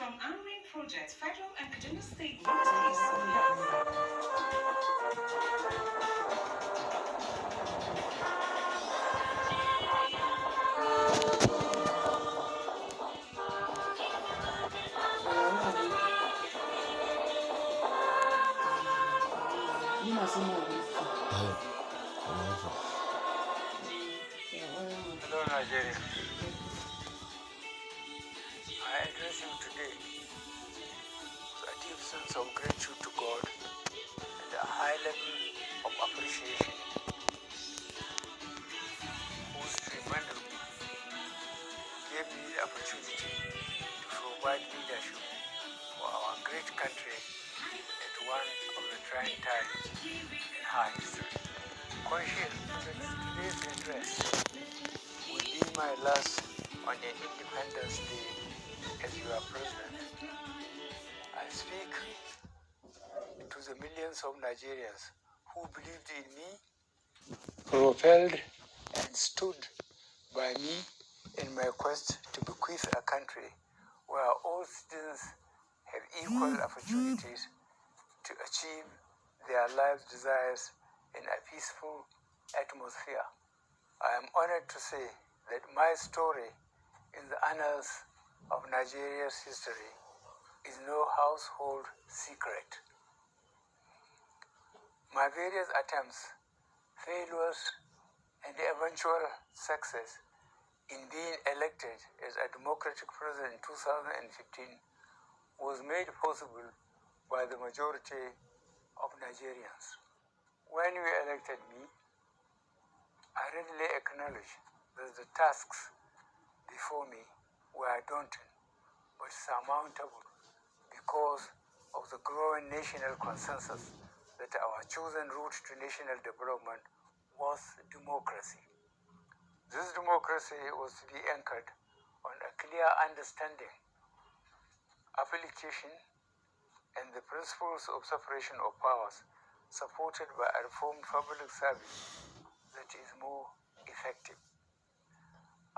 from AMRIN project, federal and Kaduna state ministries. Hello, Nigeria. I address you today with a deep sense of gratitude to God and a high level of appreciation whose tremendous gave me the opportunity to provide leadership for our great country at one of the trying times in her history. Conscious that today's address will be my last on the Independence Day as your president. I speak to the millions of Nigerians who believed in me, propelled and stood by me in my quest to bequeath a country where all citizens have equal opportunities to achieve their life's desires in a peaceful atmosphere. I am honored to say that my story in the annals of Nigeria's history is no household secret. My various attempts, failures, and eventual success in being elected as a democratic president in 2015 was made possible by the majority of Nigerians. When you elected me, I readily acknowledge that the tasks before me were daunting but surmountable because of the growing national consensus that our chosen route to national development was democracy. This democracy was to be anchored on a clear understanding, application, and the principles of separation of powers, supported by a reformed public service that is more effective.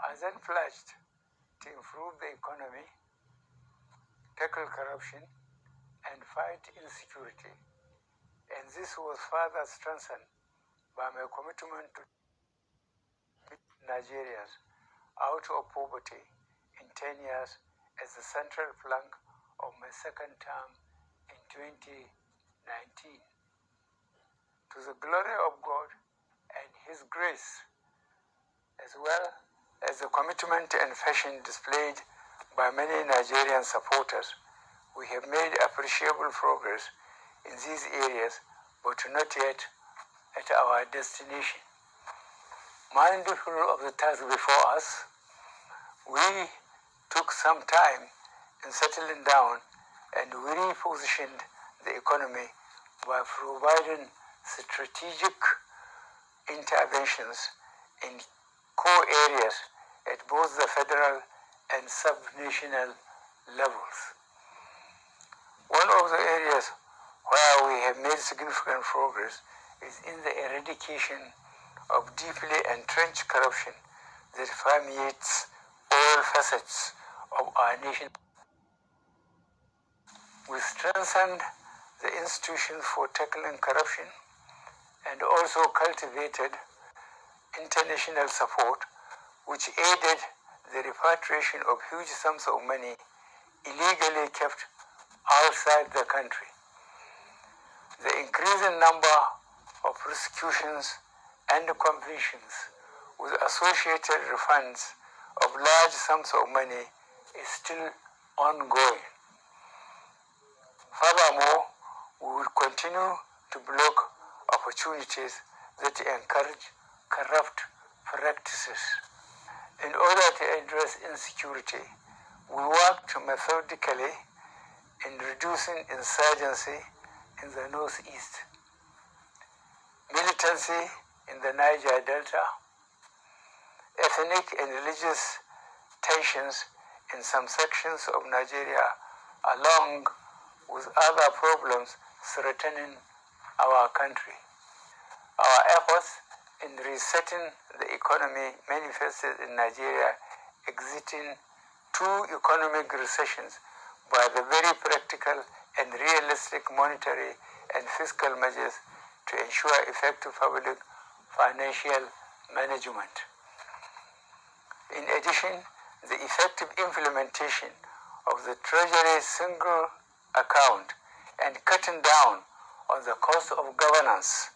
I then pledged to improve the economy, tackle corruption, and fight insecurity. And this was further strengthened by my commitment to Nigerians out of poverty in 10 years as the central plank of my second term in 2019. To the glory of God and His grace, as well as the commitment and passion displayed by many Nigerian supporters, we have made appreciable progress in these areas, but not yet at our destination. Mindful of the task before us, we took some time in settling down and we repositioned the economy by providing strategic interventions in core areas at both the federal and sub-national levels. One of the areas where we have made significant progress is in the eradication of deeply entrenched corruption that permeates all facets of our nation. We strengthened the institutions for tackling corruption and also cultivated international support, which aided the repatriation of huge sums of money illegally kept outside the country. The increasing number of prosecutions and convictions with associated refunds of large sums of money is still ongoing. Furthermore, we will continue to block opportunities that encourage corrupt practices. In order to address insecurity, we worked methodically in reducing insurgency in the northeast, militancy in the Niger Delta, ethnic and religious tensions in some sections of Nigeria, along with other problems threatening our country. Our efforts in resetting the economy manifested in Nigeria exiting two economic recessions by the very practical and realistic monetary and fiscal measures to ensure effective public financial management. In addition, the effective implementation of the Treasury single account and cutting down on the cost of governance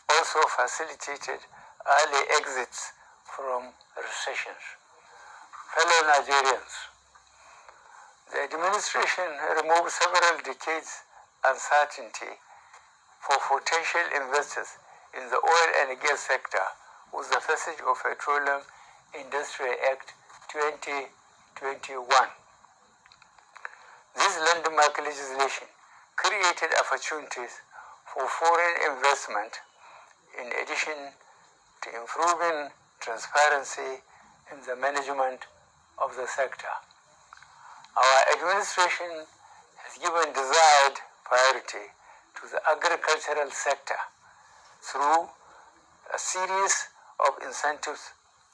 also facilitated early exits from recessions. Fellow Nigerians, the administration removed several decades' uncertainty for potential investors in the oil and gas sector with the passage of Petroleum Industry Act 2021. This landmark legislation created opportunities for foreign investment in addition to improving transparency in the management of the sector. Our administration has given desired priority to the agricultural sector through a series of incentives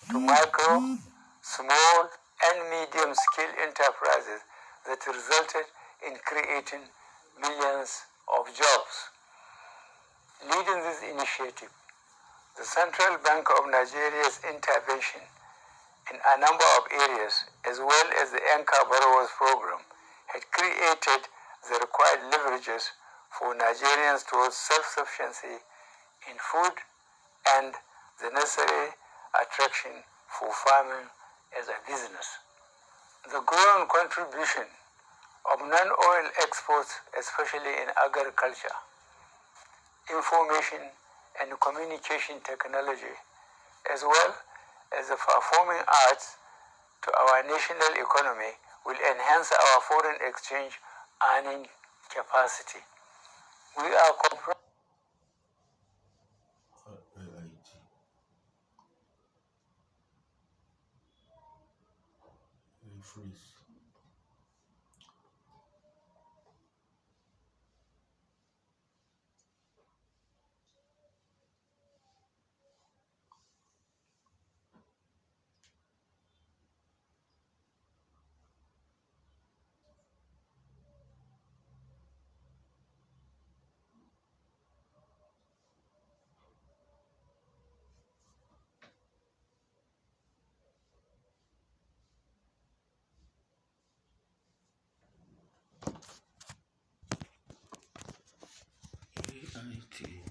to micro, small, and medium-scale enterprises that resulted in creating millions of jobs. Leading this initiative, the Central Bank of Nigeria's intervention in a number of areas, as well as the Anchor Borrowers Program, had created the required leverages for Nigerians towards self-sufficiency in food and the necessary attraction for farming as a business. The growing contribution of non-oil exports, especially in agriculture, information and communication technology, as well as the performing arts to our national economy will enhance our foreign exchange earning capacity. We are freeze. AIT.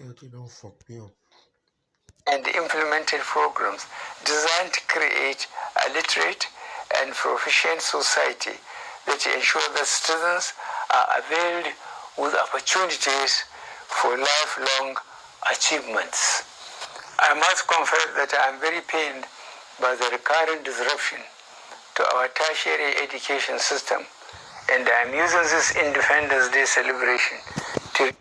AIT don't fuck me up. And implemented programs designed to create a literate and proficient society that ensure that students are availed with opportunities for lifelong achievements. I must confess that I am very pained by the recurrent disruption to our tertiary education system, and I am using this Independence Day celebration to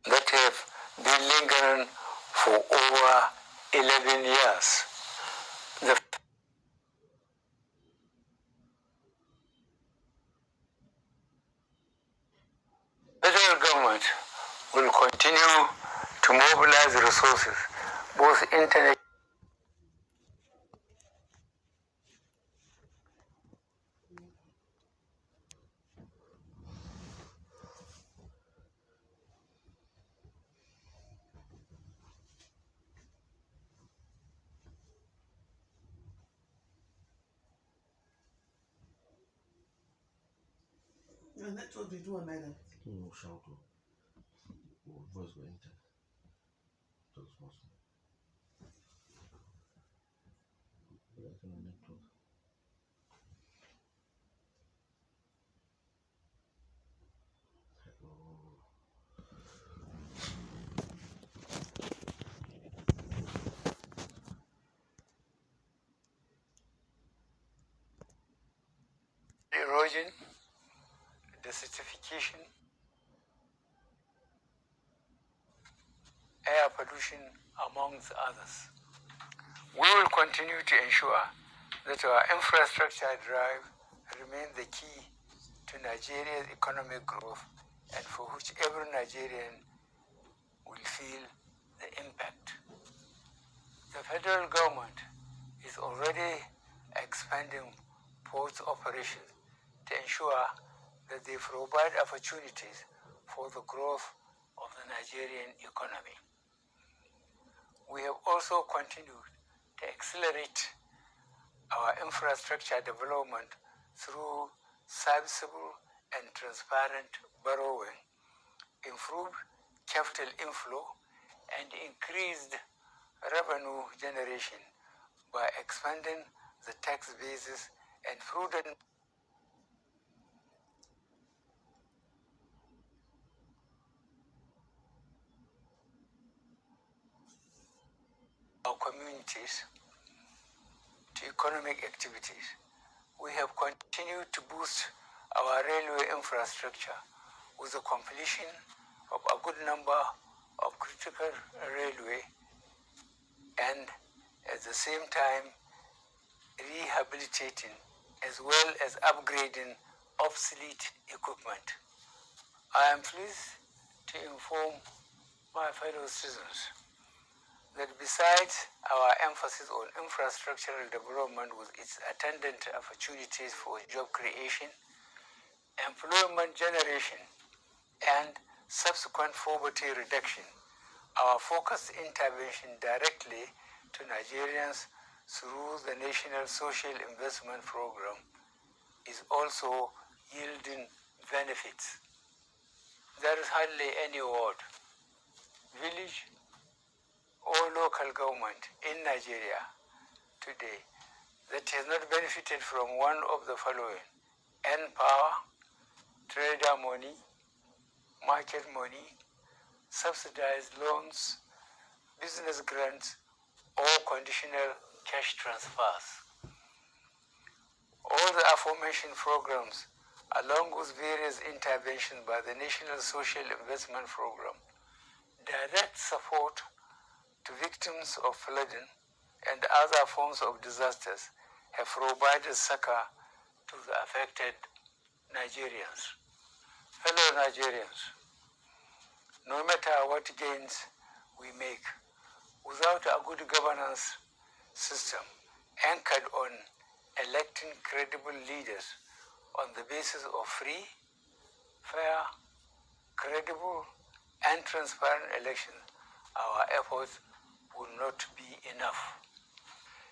that have been lingering for over 11 years. The federal government will continue to mobilize resources, both international. Network they do a night. No shout. Voice will enter. Just small. Like on network. Erosion, desertification, air pollution, amongst others. We will continue to ensure that our infrastructure drive remains the key to Nigeria's economic growth, and for which every Nigerian will feel the impact. The federal government is already expanding port operations to ensure that they provide opportunities for the growth of the Nigerian economy. We have also continued to accelerate our infrastructure development through serviceable and transparent borrowing, improved capital inflow, and increased revenue generation by expanding the tax basis and prudent our communities to economic activities. We have continued to boost our railway infrastructure with the completion of a good number of critical railway and at the same time rehabilitating as well as upgrading obsolete equipment. I am pleased to inform my fellow citizens that besides our emphasis on infrastructural development with its attendant opportunities for job creation, employment generation, and subsequent poverty reduction, our focused intervention directly to Nigerians through the National Social Investment Program is also yielding benefits. There is hardly any ward, village, or local government in Nigeria today that has not benefited from one of the following: N-Power, trader money, market money, subsidized loans, business grants, or conditional cash transfers. All the aforementioned programs, along with various interventions by the National Social Investment Program, direct support to victims of flooding and other forms of disasters, have provided succor to the affected Nigerians. Fellow Nigerians, no matter what gains we make, without a good governance system anchored on electing credible leaders on the basis of free, fair, credible, and transparent elections, our efforts will not be enough.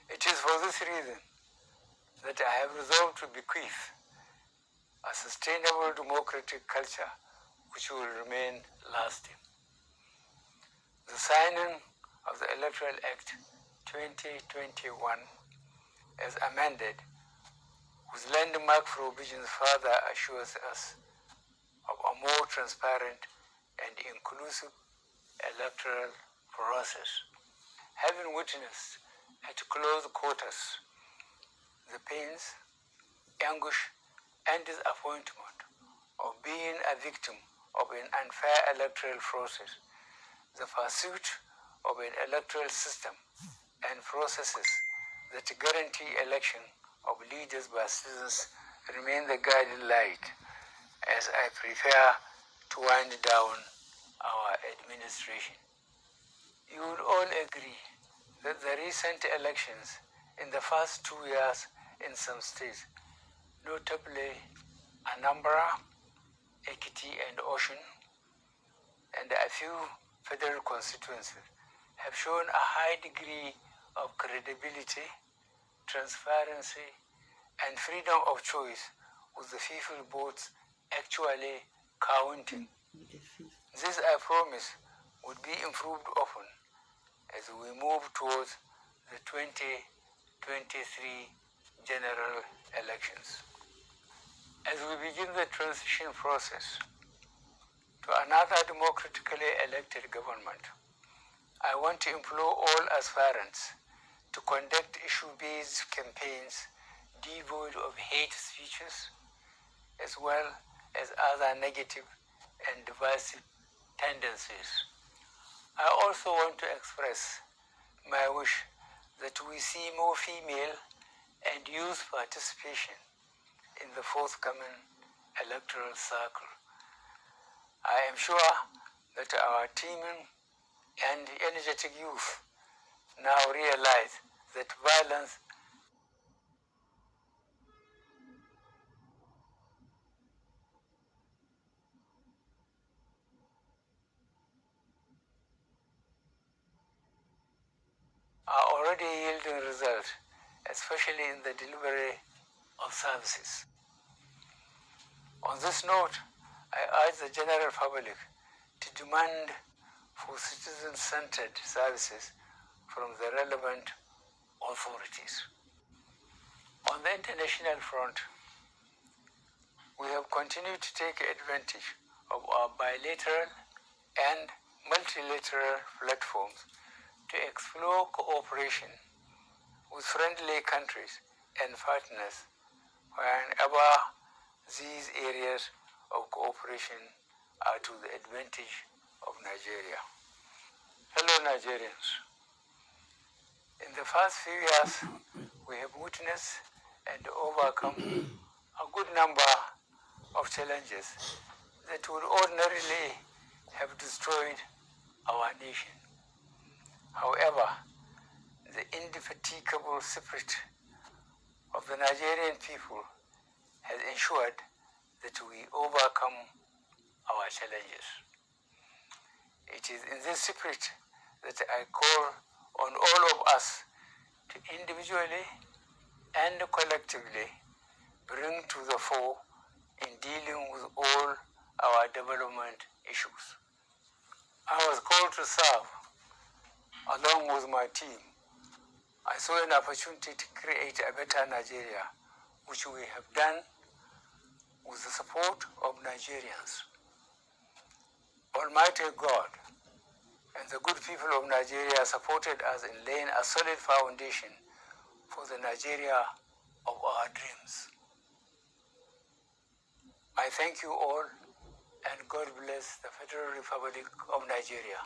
It is for this reason that I have resolved to bequeath a sustainable democratic culture which will remain lasting. The signing of the Electoral Act 2021 as amended with landmark provisions further assures us of a more transparent and inclusive electoral process. Having witnessed at close quarters the pains, anguish, and disappointment of being a victim of an unfair electoral process, the pursuit of an electoral system and processes that guarantee election of leaders by citizens remain the guiding light as I prepare to wind down our administration. You would all agree that the recent elections in the first 2 years in some states, notably Anambra, Ekiti, and Osun, and a few federal constituencies, have shown a high degree of credibility, transparency, and freedom of choice, with the people votes actually counting. This, I promise, would be improved often as we move towards the 2023 general elections. As we begin the transition process to another democratically elected government, I want to implore all aspirants to conduct issue-based campaigns devoid of hate speeches, as well as other negative and divisive tendencies. I also want to express my wish that we see more female and youth participation in the forthcoming electoral cycle. I am sure that our teeming and energetic youth now realize that violence are already yielding results, especially in the delivery of services. On this note, I urge the general public to demand for citizen-centered services from the relevant authorities. On the international front, we have continued to take advantage of our bilateral and multilateral platforms to explore cooperation with friendly countries and partners whenever these areas of cooperation are to the advantage of Nigeria. Fellow Nigerians, in the past few years, we have witnessed and overcome a good number of challenges that would ordinarily have destroyed our nation. However, the indefatigable spirit of the Nigerian people has ensured that we overcome our challenges. It is in this spirit that I call on all of us to individually and collectively bring to the fore in dealing with all our development issues. I was called to serve along with my team. I saw an opportunity to create a better Nigeria, which we have done with the support of Nigerians. Almighty God and the good people of Nigeria supported us in laying a solid foundation for the Nigeria of our dreams. I thank you all, and God bless the Federal Republic of Nigeria.